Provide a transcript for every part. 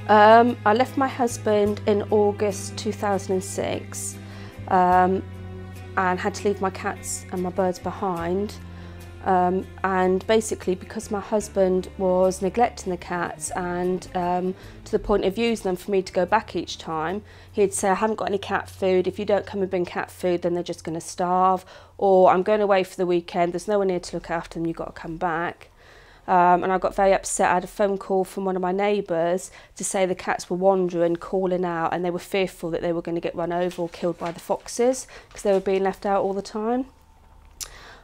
I left my husband in August 2006 and had to leave my cats and my birds behind. And basically, because my husband was neglecting the cats and to the point of using them for me to go back each time, he'd say, I haven't got any cat food, if you don't come and bring cat food then they're just going to starve, or I'm going away for the weekend, there's no one here to look after them, you've got to come back. And I got very upset. I had a phone call from one of my neighbours to say the cats were wandering, calling out, and they were fearful that they were going to get run over or killed by the foxes because they were being left out all the time.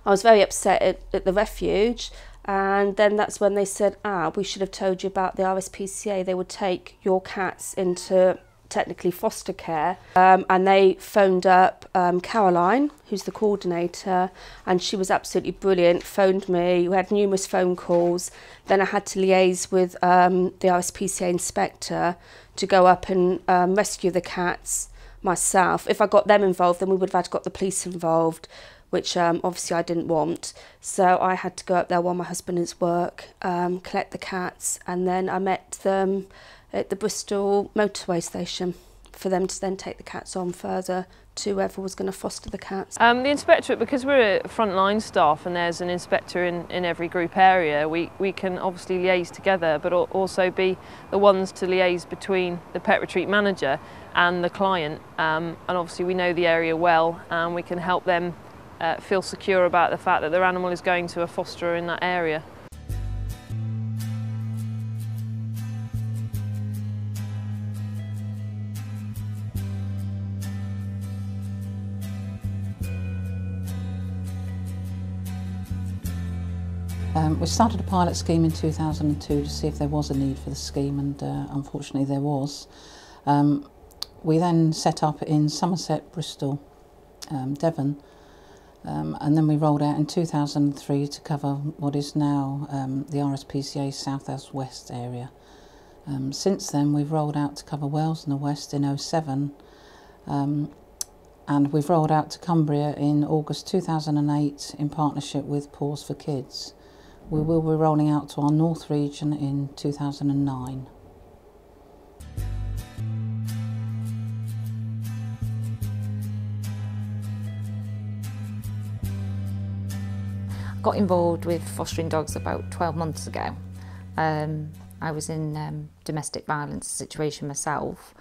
I was very upset at the refuge, and then that's when they said, we should have told you about the RSPCA. They would take your cats into technically foster care, and they phoned up Caroline, who's the coordinator, and she was absolutely brilliant, phoned me. We had numerous phone calls. Then I had to liaise with the RSPCA inspector to go up and rescue the cats myself. If I got them involved, then we would have had to got the police involved, which obviously I didn't want. So I had to go up there while my husband is at work, collect the cats, and then I met them at the Bristol motorway station for them to then take the cats on further to whoever was going to foster the cats. The inspectorate, because we're frontline staff and there's an inspector in every group area, we can obviously liaise together, but also be the ones to liaise between the pet retreat manager and the client. And obviously we know the area well, and we can help them feel secure about the fact that their animal is going to a fosterer in that area. We started a pilot scheme in 2002 to see if there was a need for the scheme, and unfortunately there was. We then set up in Somerset, Bristol, Devon, and then we rolled out in 2003 to cover what is now the RSPCA South West area. Since then we've rolled out to cover Wales and the West in 2007, and we've rolled out to Cumbria in August 2008 in partnership with Paws for Kids. We will be rolling out to our North region in 2009. I got involved with fostering dogs about 12 months ago. I was in domestic violence situation myself,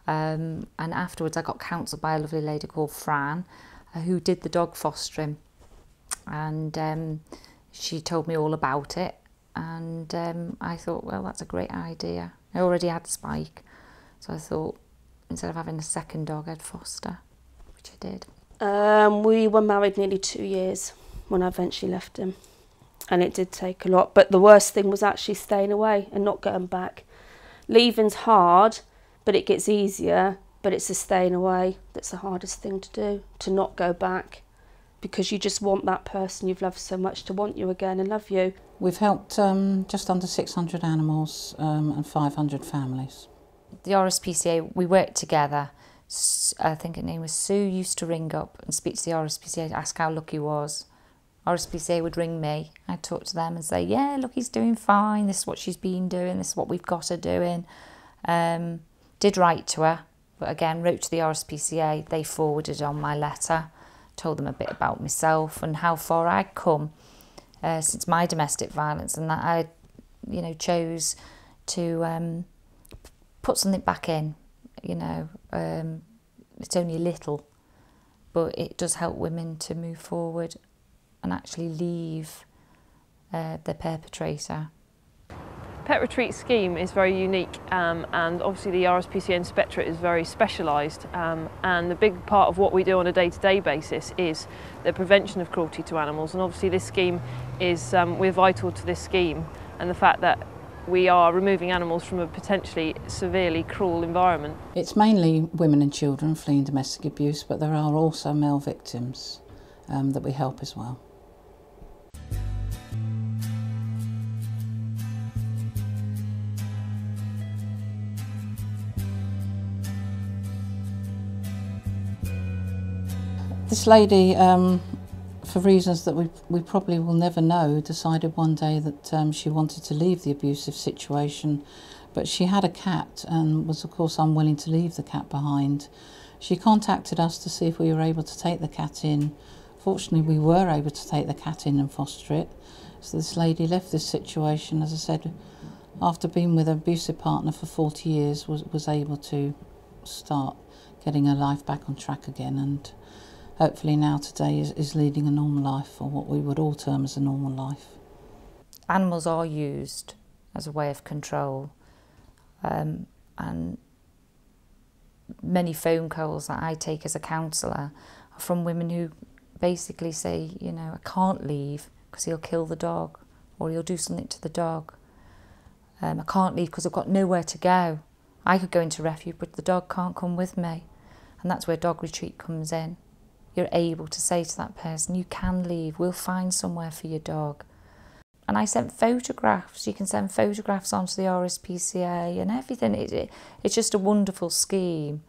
and afterwards I got counselled by a lovely lady called Fran, who did the dog fostering, and she told me all about it, and I thought, well, that's a great idea. I already had Spike, so I thought instead of having a second dog, I'd foster, which I did. We were married nearly 2 years when I eventually left him, and it did take a lot, but the worst thing was actually staying away and not going back. Leaving's hard, but it gets easier, but it's the staying away that's the hardest thing to do, to not go back, because you just want that person you've loved so much to want you again and love you. We've helped just under 600 animals and 500 families. The RSPCA, we worked together. I think her name was Sue, used to ring up and speak to the RSPCA to ask how Lucky was. RSPCA would ring me, I'd talk to them and say, yeah, Lucky's doing fine, this is what she's been doing, this is what we've got her doing. Did write to her, but again, wrote to the RSPCA, they forwarded on my letter, told them a bit about myself and how far I'd come since my domestic violence, and that I, chose to put something back in. It's only a little, but it does help women to move forward and actually leave the perpetrator. PetRetreat scheme is very unique, and obviously the RSPCA inspectorate is very specialised, and the big part of what we do on a day-to-day basis is the prevention of cruelty to animals, and obviously this scheme is, we're vital to this scheme, and the fact that we are removing animals from a potentially severely cruel environment. It's mainly women and children fleeing domestic abuse, but there are also male victims that we help as well. This lady for reasons that we probably will never know, decided one day that she wanted to leave the abusive situation. But she had a cat and was of course unwilling to leave the cat behind. She contacted us to see if we were able to take the cat in. Fortunately, we were able to take the cat in and foster it. So this lady left this situation, as I said, after being with an abusive partner for 40 years, was able to start getting her life back on track again, and hopefully now today is leading a normal life, or what we would all term as a normal life. Animals are used as a way of control, and many phone calls that I take as a counsellor are from women who basically say, you know, I can't leave because he'll kill the dog, or he'll do something to the dog. I can't leave because I've got nowhere to go. I could go into refuge, but the dog can't come with me. And that's where Dog Retreat comes in. You're able to say to that person, you can leave, we'll find somewhere for your dog. And I sent photographs. You can send photographs onto the RSPCA and everything. It's just a wonderful scheme,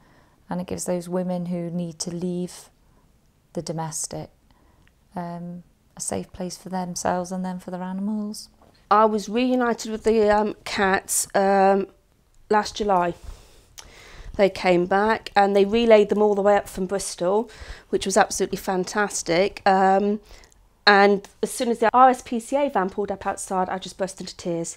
and it gives those women who need to leave the domestic a safe place for themselves and then for their animals. I was reunited with the cats last July. They came back and they relayed them all the way up from Bristol, which was absolutely fantastic. And as soon as the RSPCA van pulled up outside, I just burst into tears,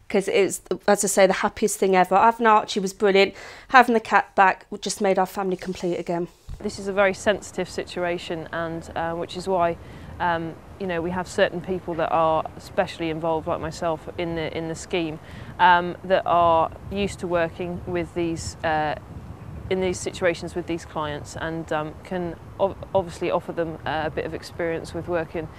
because it was, as I say, the happiest thing ever. Having Archie was brilliant. Having the cat back just made our family complete again. This is a very sensitive situation, and which is why you know, we have certain people that are especially involved, like myself, in the scheme, that are used to working with these in these situations with these clients, and can obviously offer them a bit of experience with working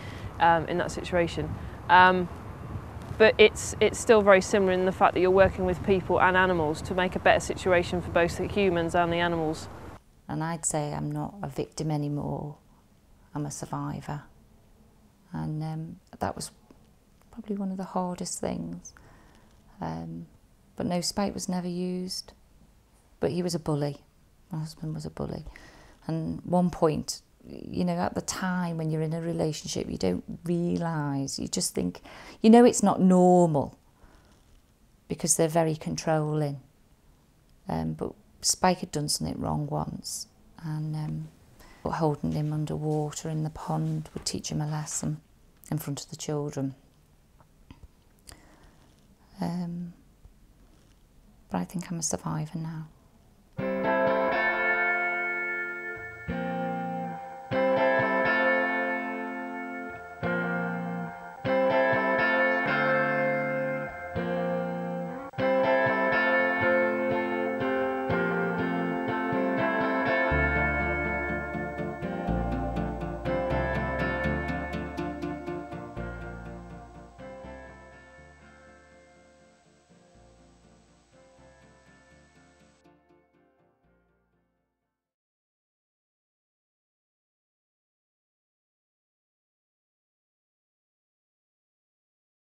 in that situation. But it's still very similar in the fact that you're working with people and animals to make a better situation for both the humans and the animals. And I'd say I'm not a victim anymore, I'm a survivor. And that was probably one of the hardest things. But no, spite was never used. But he was a bully. My husband was a bully. And one point, you know, at the time when you're in a relationship, you don't realise, you just think, you know, it's not normal because they're very controlling. But Spike had done something wrong once, and holding him underwater in the pond would teach him a lesson in front of the children. But I think I'm a survivor now.